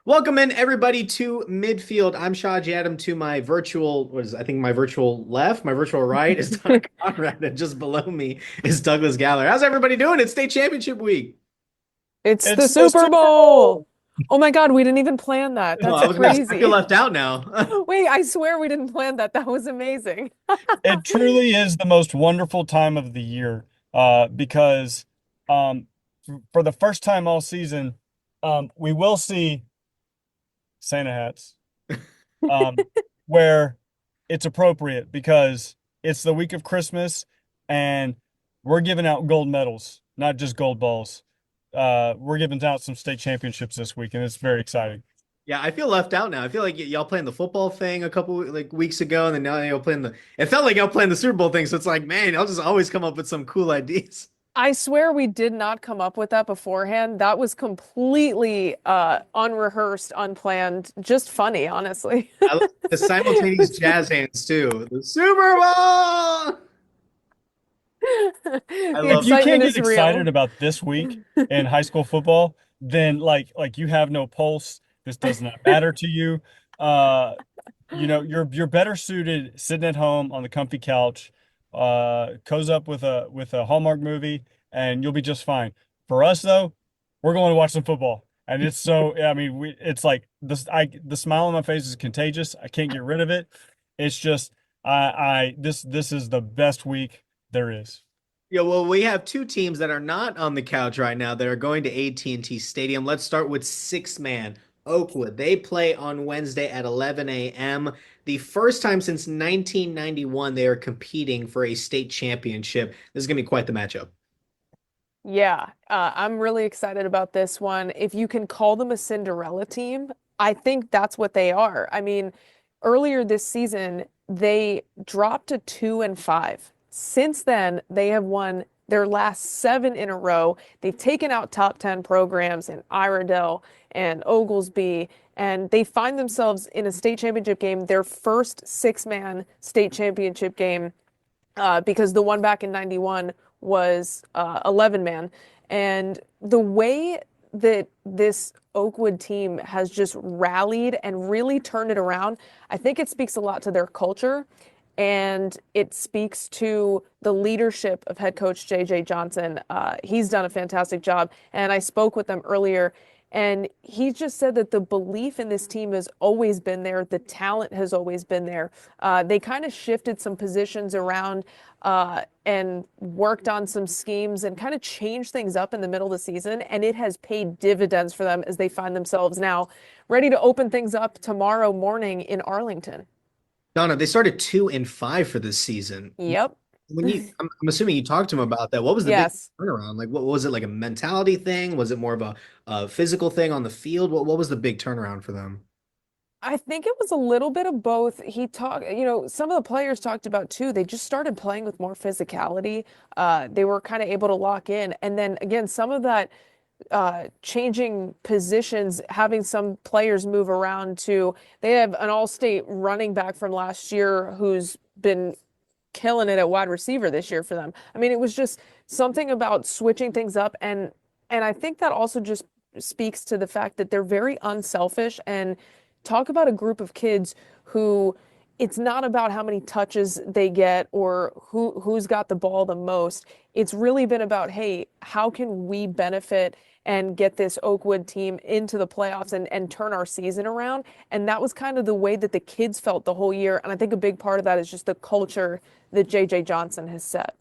Welcome in everybody to Midfield. I'm Shaji Adam. To my virtual was I think my virtual left, my virtual right is Donna Conrad, and just below me is Douglas Galler. How's everybody doing? It's state championship week. It's the It's the Super Super Bowl. Bowl. Oh my God, we didn't even plan that. Oh, That's I was gonna say I feel crazy. left out now. Wait, I swear we didn't plan that. That was amazing. It truly is the most wonderful time of the year because um, for the first time all season, we will see Santa hats um, where it's appropriate because it's the week of Christmas and we're giving out gold medals, not just gold balls. We're giving out some state championships this week, and it's very exciting. Yeah, I feel left out now. I feel like y'all playing the football thing a couple like weeks ago, and then now y'all playing the. It felt like y'all playing the Super Bowl thing, so it's like, man, I'll just always come up with some cool ideas. I swear we did not come up with that beforehand. That was completely unrehearsed, unplanned, just funny, honestly. I like the simultaneous jazz hands too. The Super Bowl. I The If love you excitement can't get is excited real. about this week in high school football, then like you have no pulse. This does not matter to you. Uh, you're better suited sitting at home on the comfy couch, cozy up with a Hallmark movie, and you'll be just fine. For us though, we're going to watch some football. And it's so, I mean, it's like the smile on my face is contagious. I can't get rid of it. It's just, this is the best week there is. Yeah, well, we have two teams that are not on the couch right now that are going to AT&T Stadium. Let's start with six man Oakwood. They play on Wednesday at 11 a.m. The first time since 1991 they are competing for a state championship. This is going to be quite the matchup. Yeah, I'm really excited about this one. If you can call them a Cinderella team, I think that's what they are. I mean, earlier this season, they dropped to 2-5. Since then, they have won their last seven in a row. They've taken out top 10 programs in Iredell and Oglesby, and they find themselves in a state championship game, their first six-man state championship game because the one back in 91 was 11 man. And the way that this Oakwood team has just rallied and really turned it around, I think it speaks a lot to their culture and it speaks to the leadership of head coach JJ Johnson. He's done a fantastic job. And I spoke with them earlier, and he just said that the belief in this team has always been there. The talent has always been there. They kind of shifted some positions around and worked on some schemes and kind of changed things up in the middle of the season. And it has paid dividends for them as they find themselves now ready to open things up tomorrow morning in Arlington. Donna, they started 2-5 for this season. Yep. I'm assuming you talked to him about that. What was the big Yes. turnaround? Like, what was it, like a mentality thing? Was it more of a physical thing on the field? What was the big turnaround for them? I think it was a little bit of both. He talked, some of the players talked about too. They just started playing with more physicality. They were kind of able to lock in. And then again, some of that changing positions, having some players move around too. They have an all-state running back from last year who's been killing it at wide receiver this year for them. I mean, it was just something about switching things up, and I think that also just speaks to the fact that they're very unselfish, and talk about a group of kids who it's not about how many touches they get or who's got the ball the most. It's really been about, hey, how can we benefit and get this Oakwood team into the playoffs and turn our season around? And that was kind of the way that the kids felt the whole year. And I think a big part of that is just the culture that JJ Johnson has set.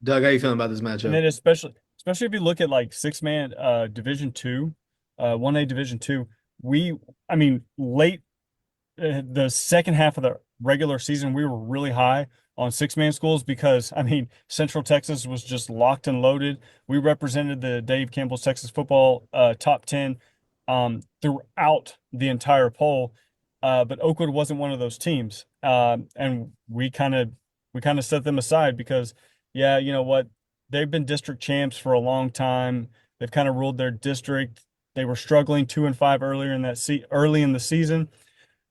Doug, how you feeling about this And matchup? then especially if you look at like six man Division two, 1A Division two, I mean late the second half of the regular season, we were really high on six-man schools because, I mean, Central Texas was just locked and loaded. We represented the Dave Campbell's Texas football top 10 throughout the entire poll. But Oakwood wasn't one of those teams. And we kind of set them aside because, yeah, you know what? They've been district champs for a long time. They've kind of ruled their district. They were struggling 2-5 early in the season.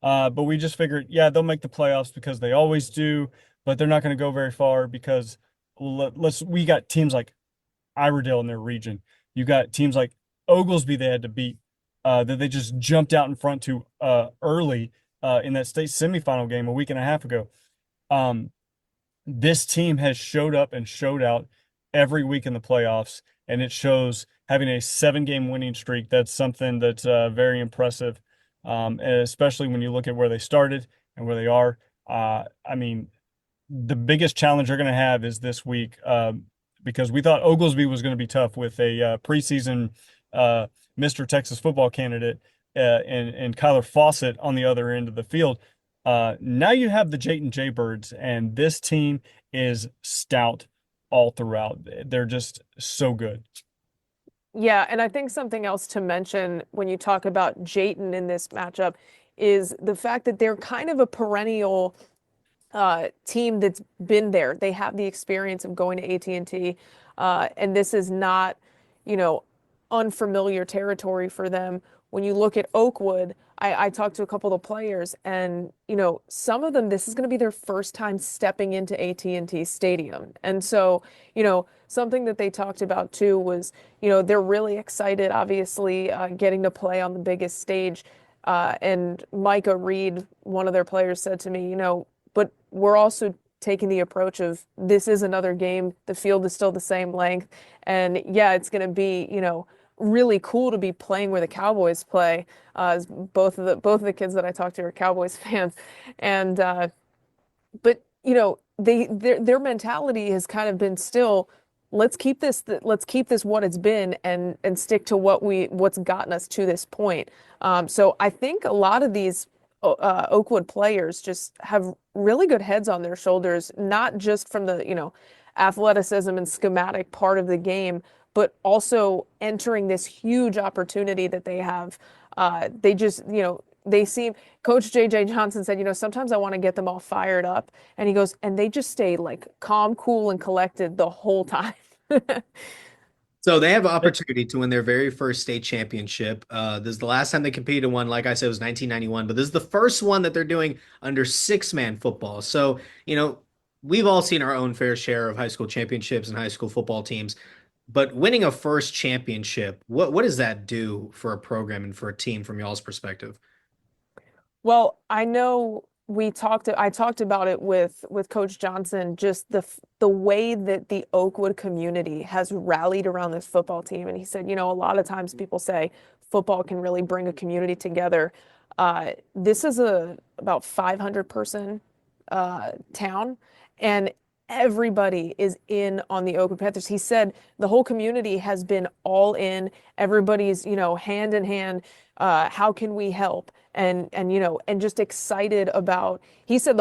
But we just figured, yeah, they'll make the playoffs because they always do, but they're not going to go very far because we got teams like Iredell in their region. You got teams like Oglesby they had to beat. that they just jumped out in front to early in that state semifinal game a week and a half ago. Um, this team has showed up and showed out every week in the playoffs, and it shows having a 7 game winning streak. That's something that's very impressive, and especially when you look at where they started and where they are. I mean, the biggest challenge they're going to have is this week, because we thought Oglesby was going to be tough with a preseason Mr. Texas football candidate and Kyler Fawcett on the other end of the field. Now you have the Jayton Jaybirds, and this team is stout all throughout. They're just so good. Yeah, and I think something else to mention when you talk about Jayton in this matchup is the fact that they're kind of a perennial team that's been there. They have the experience of going to AT&T, and this is not, you know, unfamiliar territory for them. When you look at Oakwood, I talked to a couple of the players, and some of them, this is going to be their first time stepping into AT&T Stadium, and so something that they talked about too was they're really excited, obviously, getting to play on the biggest stage. And Micah Reed, one of their players, said to me, but we're also taking the approach of this is another game. The field is still the same length. And yeah, it's going to be, really cool to be playing where the Cowboys play. Both of the kids that I talked to are Cowboys fans. And but their mentality has kind of been still, let's keep this what it's been and stick to what's gotten us to this point. So I think a lot of these Oakwood players just have really good heads on their shoulders, not just from the athleticism and schematic part of the game, but also entering this huge opportunity that they have. They just they seem, Coach JJ Johnson said, sometimes I want to get them all fired up. And he goes, and they just stay like calm, cool, and collected the whole time. So they have an opportunity to win their very first state championship. This is the last time they competed in one. Like I said, it was 1991, but this is the first one that they're doing under six-man football. So, we've all seen our own fair share of high school championships and high school football teams, but winning a first championship, what does that do for a program and for a team from y'all's perspective? Well, I know I talked about it with Coach Johnson, just the way that the Oakwood community has rallied around this football team. And he said, a lot of times people say football can really bring a community together. This is a about 500-person town, and everybody is in on the Oakwood Panthers. He said the whole community has been all in. Everybody's, hand in hand. How can we help? And just excited about. He said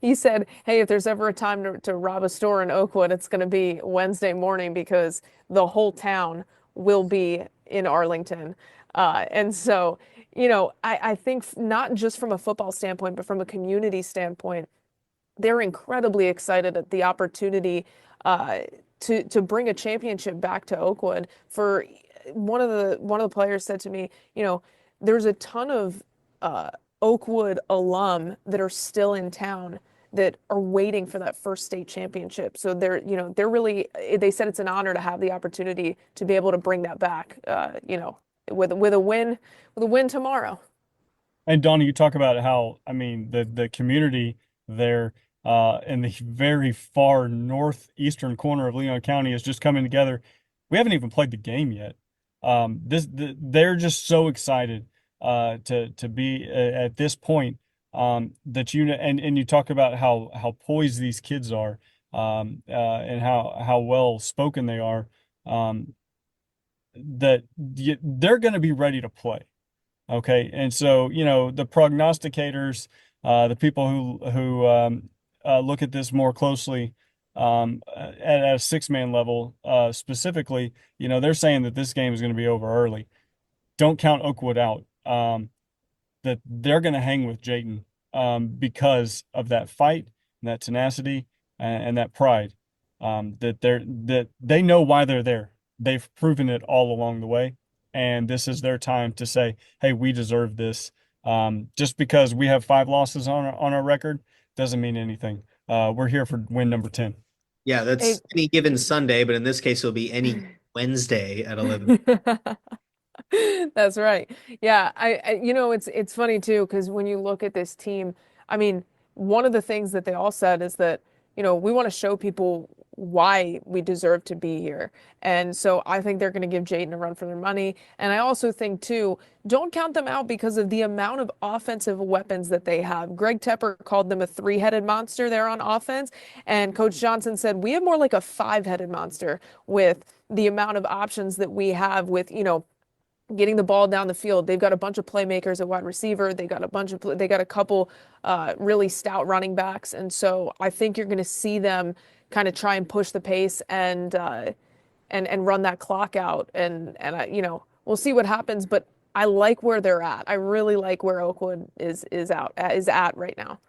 he said, hey, if there's ever a time to rob a store in Oakwood, it's going to be Wednesday morning because the whole town will be in Arlington. And so, I think not just from a football standpoint, but from a community standpoint, they're incredibly excited at the opportunity to bring a championship back to Oakwood. For one of the players said to me, there's a ton of Oakwood alum that are still in town that are waiting for that first state championship. So they're really, they said it's an honor to have the opportunity to be able to bring that back, with a win tomorrow. And Donnie, you talk about how, I mean, the community there in the very far northeastern corner of Leon County is just coming together. We haven't even played the game yet. They're just so excited to be at this point, that and you talk about how poised these kids are, and how well spoken they are, that they're going to be ready to play. Okay. And so, the prognosticators, the people who look at this more closely, at a 6-man level, specifically, they're saying that this game is going to be over early. Don't count Oakwood out. That they're going to hang with Jayton, because of that fight and that tenacity and that pride. That they know why they're there. They've proven it all along the way, and this is their time to say, "Hey, we deserve this." Just because we have 5 losses on our record doesn't mean anything. We're here for win number 10. Yeah, Hey, that's any given Sunday, but in this case, it'll be any Wednesday at 11. That's right. Yeah, it's funny too because when you look at this team, I mean, one of the things that they all said is that, we want to show people why we deserve to be here. And so I think they're going to give Jayden a run for their money. And I also think too, don't count them out because of the amount of offensive weapons that they have. Greg Tepper called them a three-headed monster there on offense, and Coach Johnson said we have more like a five-headed monster with the amount of options that we have with, getting the ball down the field. They've got a bunch of playmakers at wide receiver. They got a couple really stout running backs, and so I think you're going to see them kind of try and push the pace and run that clock out, and we'll see what happens. But I like where they're at. I really like where Oakwood is at right now.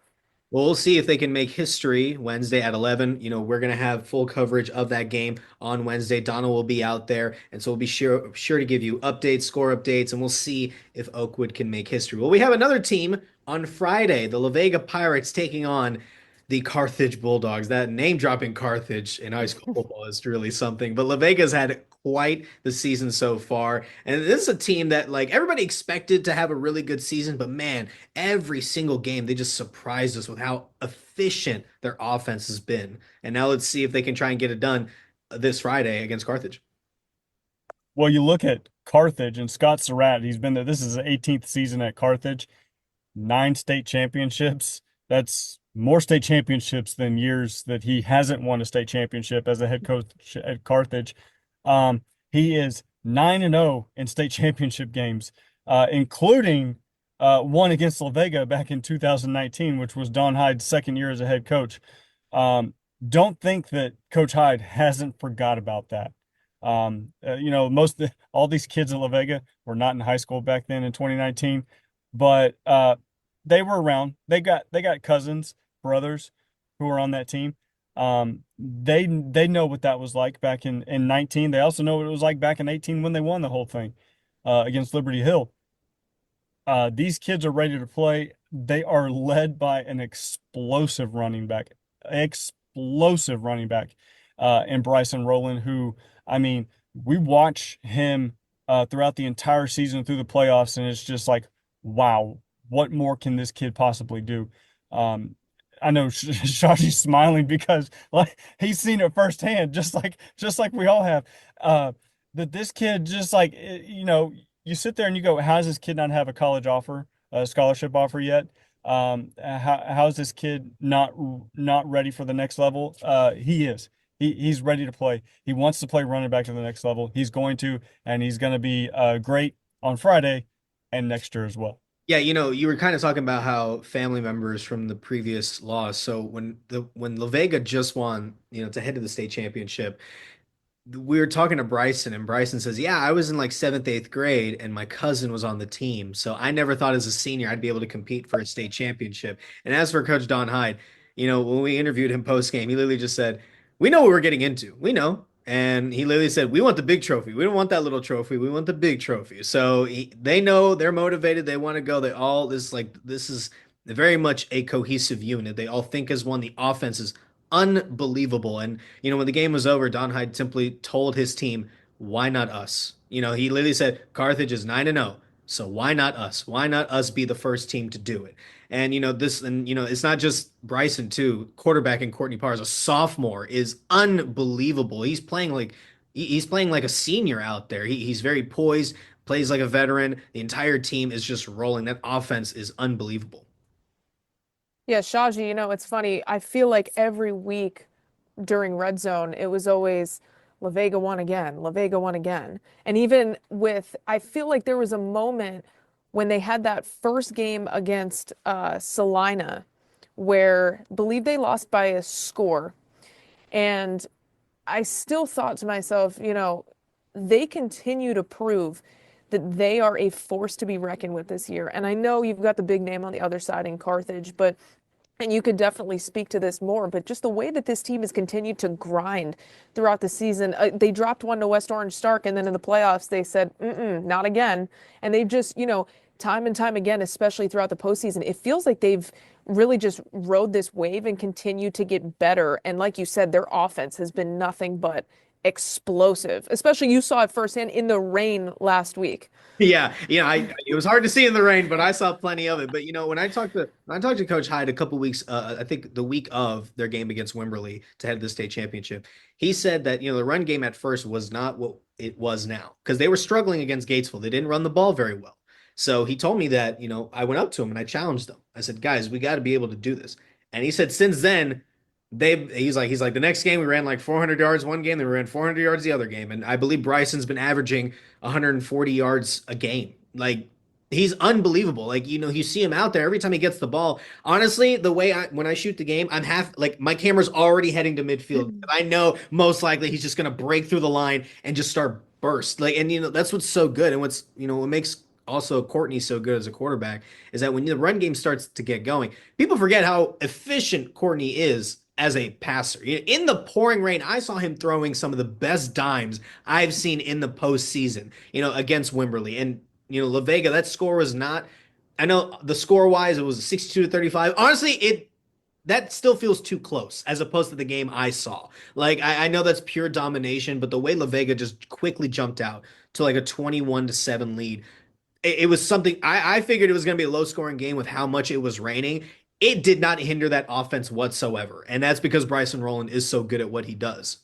Well, we'll see if they can make history Wednesday at 11. We're going to have full coverage of that game on Wednesday. Donna will be out there, and so we'll be sure to give you updates, score updates, and we'll see if Oakwood can make history. Well, we have another team on Friday, the La Vega Pirates taking on the Carthage Bulldogs. That name dropping Carthage in high school football is really something. But La Vega's had quite the season so far. And this is a team that like everybody expected to have a really good season, but man, every single game they just surprised us with how efficient their offense has been. And now let's see if they can try and get it done this Friday against Carthage. Well, you look at Carthage and Scott Surratt, he's been there. This is his 18th season at Carthage, 9 state championships. That's more state championships than years that he hasn't won a state championship as a head coach at Carthage. He is 9-0 in state championship games, including one against La Vega back in 2019, which was Don Hyde's second year as a head coach. Don't think that Coach Hyde hasn't forgot about that. All these kids at La Vega were not in high school back then in 2019, but they were around. They got cousins, brothers who were on that team. They know what that was like back in 19. They also know what it was like back in 18 when they won the whole thing against Liberty Hill. These kids are ready to play. They are led by an explosive running back in Bryson Rowland, who, I mean, we watch him throughout the entire season through the playoffs, and it's just like, wow, what more can this kid possibly do? I know Shashi's smiling because like he's seen it firsthand, just like we all have. That this kid just like you sit there and you go, how does this kid not have a college offer, a scholarship offer yet? How is this kid not ready for the next level? He is. He's ready to play. He wants to play running back to the next level. He's going to, and he's going to be great on Friday and next year as well. Yeah, you were kind of talking about how family members from the previous loss. So when La Vega just won, to head to the state championship, we were talking to Bryson, and Bryson says, "Yeah, I was in like seventh, eighth grade, and my cousin was on the team. So I never thought as a senior I'd be able to compete for a state championship." And as for Coach Don Hyde, when we interviewed him post game, he literally just said, "We know what we're getting into. We know." And he literally said, "We want the big trophy. We don't want that little trophy. We want the big trophy." So they know they're motivated. They want to go. This is very much a cohesive unit. They all think as one. The offense is unbelievable. And when the game was over, Don Hyde simply told his team, "Why not us?" He literally said, "Carthage is 9-0. So why not us? Why not us be the first team to do it?" And it's not just Bryson too. Quarterback and Courtney Parr, as a sophomore, is unbelievable. He's playing like a senior out there. He's very poised, plays like a veteran. The entire team is just rolling. That offense is unbelievable. Yeah, Shaji, it's funny. I feel like every week during Red Zone, it was always La Vega won again, La Vega won again. And even with, I feel like there was a moment when they had that first game against Salina where I believe they lost by a score. And I still thought to myself, they continue to prove that they are a force to be reckoned with this year. And I know you've got the big name on the other side in Carthage, but and you could definitely speak to this more, but just the way that this team has continued to grind throughout the season. They dropped one to West Orange Stark, and then in the playoffs, they said, not again. And they've just, time and time again, especially throughout the postseason, it feels like they've really just rode this wave and continued to get better. And like you said, their offense has been nothing but explosive. Especially you saw it firsthand in the rain last week. Yeah, it was hard to see in the rain, but I saw plenty of it. But when I talked to Coach Hyde a couple weeks, I think the week of their game against Wimberley to head to the state championship, he said that the run game at first was not what it was now because they were struggling against Gatesville. They didn't run the ball very well. So he told me that I went up to him and I challenged them. I said, guys, we got to be able to do this. And he said since then he's like the next game we ran like 400 yards one game, then we ran 400 yards the other game, and I believe Bryson's been averaging 140 yards a game. Like he's unbelievable. Like you see him out there every time he gets the ball. Honestly, the way when I shoot the game, I'm half like my camera's already heading to midfield. I know most likely he's just gonna break through the line and just start burst. Like and that's what's so good and what makes also Courtney so good as a quarterback is that when the run game starts to get going, people forget how efficient Courtney is as a passer. In the pouring rain, I saw him throwing some of the best dimes I've seen in the postseason, against Wimberley. And, La Vega, that score was not, I know the score wise, it was 62-35. Honestly, that still feels too close as opposed to the game I saw. Like, I know that's pure domination, but the way La Vega just quickly jumped out to like a 21-7 lead, it was something I figured it was going to be a low scoring game with how much it was raining. It did not hinder that offense whatsoever. And that's because Bryson Rowland is so good at what he does.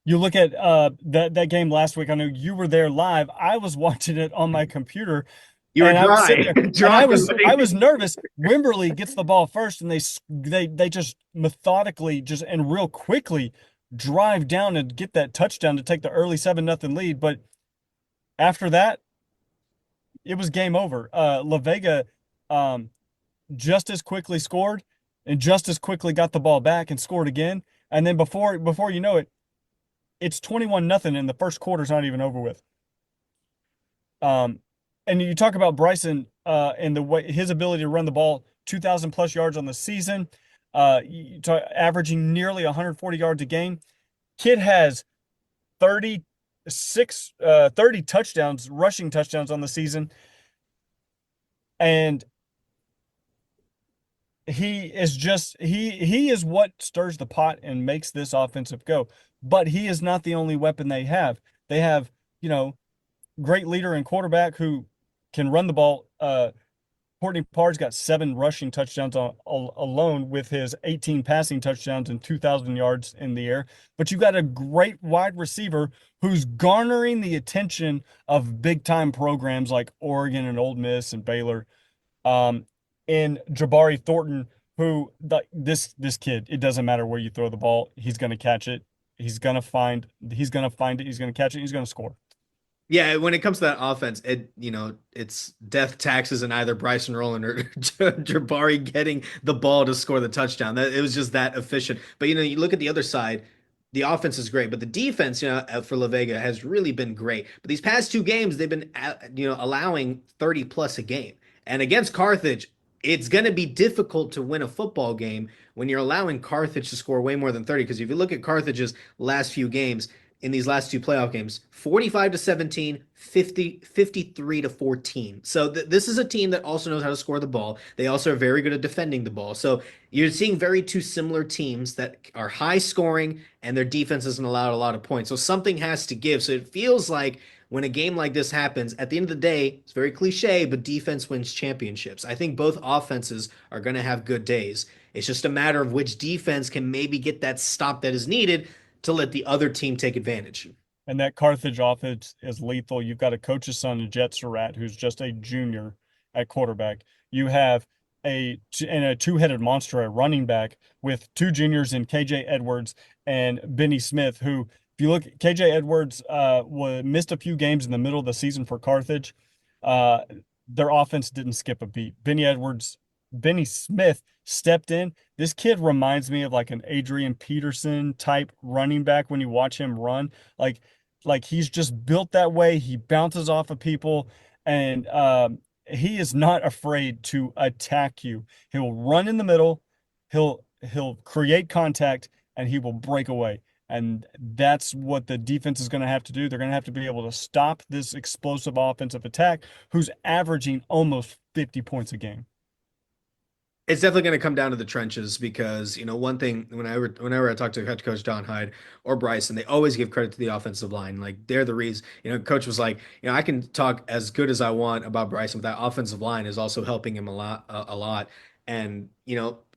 You look at that game last week. I know you were there live. I was watching it on my computer, You were and I was sitting dry. there, and Dry. I was nervous. Wimberley gets the ball first, and they just methodically just and real quickly drive down and get that touchdown to take the early 7-0 lead. But after that, it was game over. La Vega just as quickly scored and just as quickly got the ball back and scored again. And then before you know it, it's 21-0 and the first quarter's not even over with. And you talk about Bryson and the way his ability to run the ball 2,000 plus yards on the season, averaging nearly 140 yards a game. Kid has 30 touchdowns, rushing touchdowns on the season. And he is what stirs the pot and makes this offensive go. But he is not the only weapon they have. They have, great leader and quarterback who can run the ball. Courtney Parr's got 7 rushing touchdowns alone with his 18 passing touchdowns and 2,000 yards in the air. But you got a great wide receiver who's garnering the attention of big-time programs like Oregon and Ole Miss and Baylor. In Jabari Thornton, who this kid, it doesn't matter where you throw the ball, he's going to catch it. He's going to find it. He's going to catch it. He's going to score. Yeah, when it comes to that offense, it's death taxes and either Bryson Rowland or Jabari getting the ball to score the touchdown. It was just that efficient. But you look at the other side, the offense is great, but the defense, for La Vega has really been great. But these past 2 games, they've been, allowing 30 plus a game. And against Carthage, it's going to be difficult to win a football game when you're allowing Carthage to score way more than 30. Because if you look at Carthage's last few games, in these last 2 playoff games, 45-17, 53-14. So this is a team that also knows how to score the ball. They also are very good at defending the ball. So you're seeing very 2 similar teams that are high scoring and their defense hasn't allowed a lot of points. So something has to give. So it feels like when a game like this happens, at the end of the day, it's very cliche, but defense wins championships. I think both offenses are going to have good days. It's just a matter of which defense can maybe get that stop that is needed to let the other team take advantage. And that Carthage offense is lethal. You've got a coach's son, Jet Surratt, who's just a junior at quarterback. You have a two-headed monster at running back with 2 juniors in KJ Edwards and Benny Smith, who, if you look, KJ Edwards missed a few games in the middle of the season for Carthage. Their offense didn't skip a beat. Benny Smith stepped in. This kid reminds me of like an Adrian Peterson type running back when you watch him run. Like he's just built that way. He bounces off of people, and he is not afraid to attack you. He'll run in the middle, he'll create contact, and he will break away. And that's what the defense is going to have to do. They're going to have to be able to stop this explosive offensive attack who's averaging almost 50 points a game. It's definitely going to come down to the trenches because, one thing whenever I talk to head coach Don Hyde or Bryson, they always give credit to the offensive line. Like they're the reason, coach was like, I can talk as good as I want about Bryson, but that offensive line is also helping him a lot. And,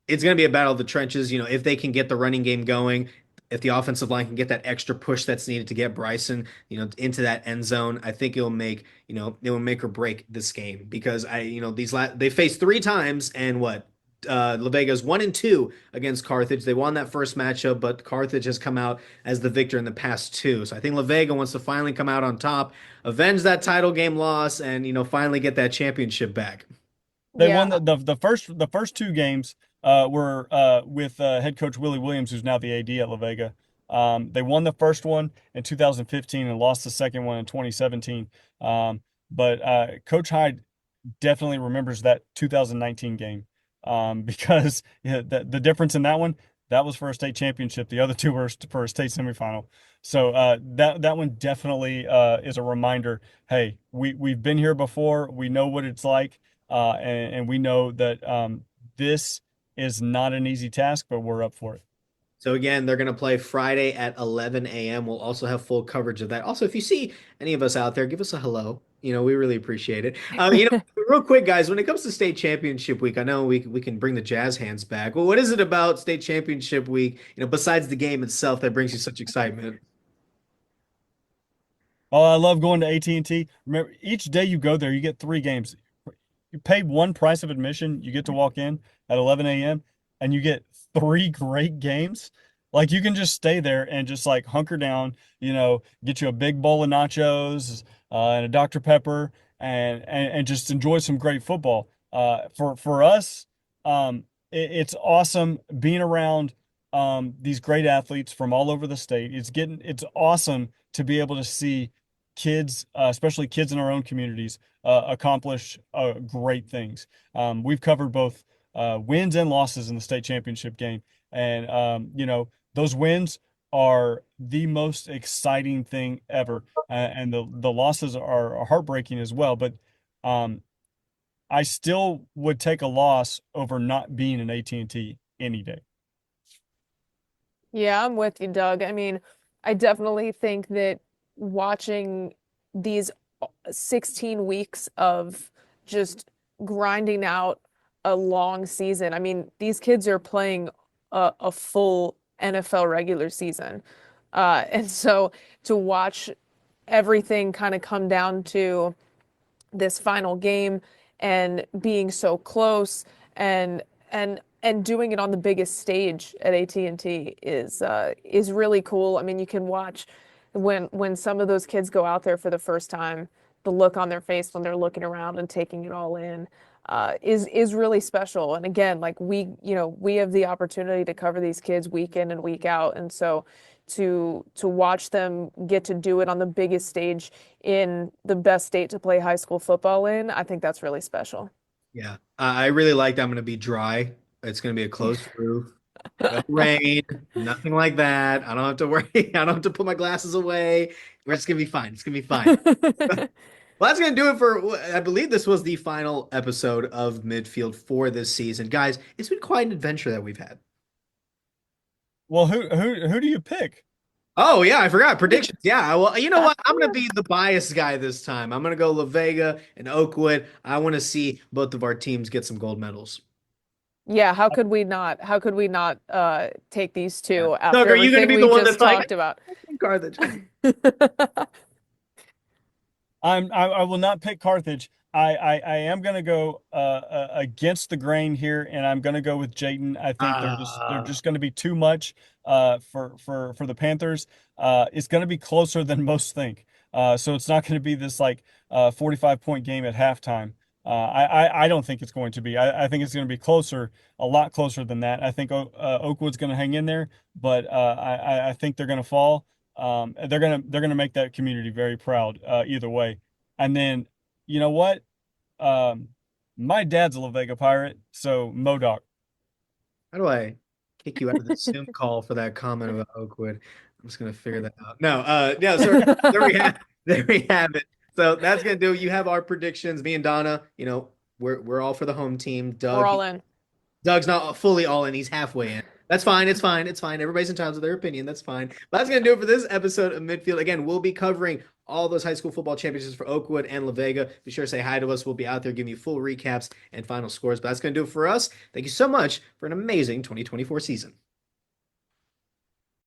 it's going to be a battle of the trenches. If they can get the running game going, if the offensive line can get that extra push that's needed to get Bryson, into that end zone, I think it will make or break this game because they faced three times and what? La Vega's 1-2 against Carthage. They won that first matchup, but Carthage has come out as the victor in the past two. So I think La Vega wants to finally come out on top, avenge that title game loss, and finally get that championship back. They won Yeah. the first two games were with head coach Willie Williams, who's now the AD at La Vega. They won the first one in 2015 and lost the second one in 2017. But Coach Hyde definitely remembers that 2019 game because yeah, the difference in that one, that was for a state championship. The other two were for a state semifinal. So that one definitely is a reminder. Hey, we've been here before. We know what it's like, and we know that this is not an easy task, but we're up for it. So again, they're going to play Friday at 11 a.m. We'll also have full coverage of that. Also, if you see any of us out there, give us a hello. We really appreciate it. Real quick, guys, when it comes to state championship week, I know we can bring the jazz hands back. Well, what is it about state championship week, besides the game itself that brings you such excitement? Oh, I love going to AT&T. Remember, each day you go there, you get three games. You pay one price of admission, you get to walk in at 11 a.m. and you get three great games. Like you can just stay there and just like hunker down, get you a big bowl of nachos and a Dr. Pepper and just enjoy some great football. For us, it's awesome being around these great athletes from all over the state. It's awesome to be able to see kids, especially kids in our own communities, accomplish great things. We've covered both wins and losses in the state championship game, and those wins are the most exciting thing ever, and the losses are heartbreaking as well. But um, I still would take a loss over not being an AT&T any day. Yeah, I'm with you, Doug. I mean, I definitely think that watching these 16 weeks of just grinding out a long season. I mean, these kids are playing a full NFL regular season. And so to watch everything kind of come down to this final game and being so close and doing it on the biggest stage at AT&T is really cool. I mean, you can watch when some of those kids go out there for the first time, the look on their face when they're looking around and taking it all in is really special. And again, like we have the opportunity to cover these kids week in and week out, and so to watch them get to do it on the biggest stage in the best state to play high school football in, I think that's really special. Yeah, I really like that. I'm going to be dry. It's going to be a closed roof. No rain, nothing like that. I don't have to worry. I don't have to put my glasses away. We're just gonna be fine. It's gonna be fine. Well, that's gonna do it for. I believe this was the final episode of Midfield for this season, guys. It's been quite an adventure that we've had. Well, who do you pick? Oh yeah, I forgot predictions. Yeah, well, you know what? I'm gonna be the biased guy this time. I'm gonna go La Vega and Oakwood. I want to see both of our teams get some gold medals. Yeah, how could we not take these Yeah. two Doug, after are you gonna everything be the we one just that's like talked about? Carthage? I will not pick Carthage. I am gonna go against the grain here, and I'm gonna go with Jayton. I think they're Ah. just gonna be too much for the Panthers. It's gonna be closer than most think. So it's not gonna be this like 45-point game at halftime. I don't think it's going to be. I think it's going to be closer, a lot closer than that. I think Oakwood's going to hang in there, but I think they're going to fall. They're gonna make that community very proud either way. And then you know what? Um, my dad's a La Vega Pirate, so Modoc. How do I kick you out of the Zoom call for that comment about Oakwood? I'm just gonna figure that out. No, no. So there we have, there we have it. So that's gonna do. You have our predictions. Me and Donna. We're all for the home team. We're Doug, all in. Doug's not fully all in. He's halfway in. That's fine. It's fine. It's fine. Everybody's entitled to their opinion. That's fine. But that's going to do it for this episode of Midfield. Again, we'll be covering all those high school football championships for Oakwood and La Vega. Be sure to say hi to us. We'll be out there giving you full recaps and final scores. But that's going to do it for us. Thank you so much for an amazing 2024 season.